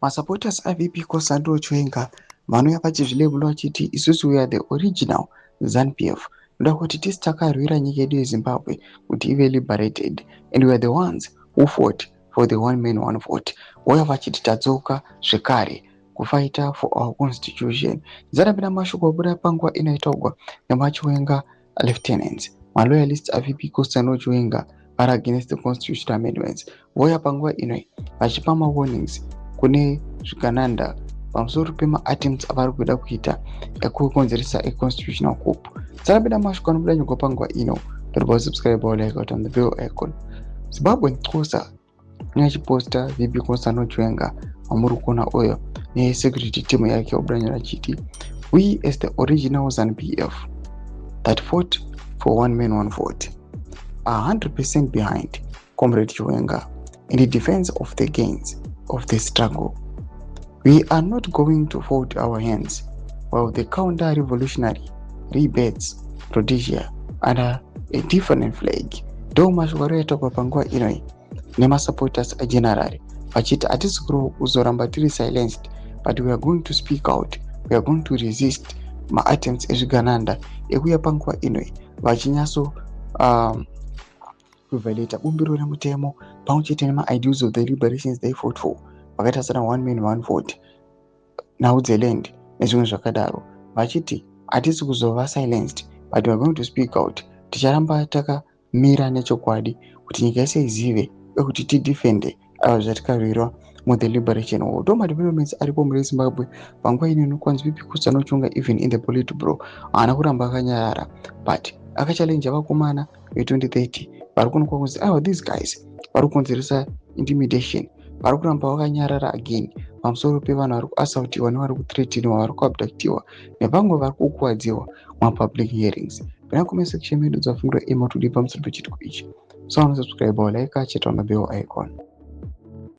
Masupporters aVP Cosandro Chiwenga vanouya vachizvilebula vachiti isusu we are the original ZANU-PF. Ndoda kuti tisi takarwira nyika yedu yeZimbabwe kuti ive liberated and we are the ones who fought for the one man one vote. Vouya vachiti tadzoka zvekare kufighta for our constitution. Dzanapinda mashoko abuda panguva inoitaurwa nemaChiwenga lieutenants. Maloyalists aVP Cosandro Chiwenga are against the constitutional amendments. Vouya panguva inoi vachipa warnings kune Zvigananda pamusoro pema-attempts avari kuda kuita ekukonzeresa a-constitutional coup. Dzakapinda mashoko anobuda nyangwe panguva ino. Don't subscribe or like out on the bell icon. Zimbabwe Nxosa neachiposta VP Cosandro Chiwenga wamuri kuona oyo nesecurity team yake wabuda nyora achiti we as the original ZANU-PF that fought for one man one vote are 100% behind Comrade Chiwenga in the defense of the gains of the struggle. We are not going to fold our hands while the counter-revolutionary rebels Rhodesia under a different flag. Ndo mashoko arikuitaurwa panguva inoi nemasupporters agenerali vachiti hatisi kuzoramba tiri silenced but we are going to speak out, we are going to resist ma-attempts ezvigananda ekuuya panguva inoi vachinyaso kuviolate bumbiro remutemo pamwechete nema-ideals of the liberations they fought for vakaita sana one man one vote, nhau dzeland nezvimwe zvakadaro, vachiti hatisi kuzova silenced but we are going to speak out. Ticharamba takamira nechokwadi kuti nyika yese izive uye kuti tidefende ava zvatikarwirwa muthe liberation war. Ndo madevelopments aripo muri Zimbabwe panguva ino inokwanzi VP Cosandro Chiwenga even in the politburo haana kuramba akanyarara but akachallenja vakomana ve2030 vari kuonekwa kunzi these guys vari kukonzeresa intimidation, vari kuramba vakanyarara again pamusoro pevanhu vari kuassaultiwa nevari kuthreateniwa, vari kuabductiwa nevamwe vari kukuwadziwa mumapublic hearings. Pena comment section medu dzafungura ema tudi pamusoro pechitiko ichi. So subscribe or like cheta on the bell icon.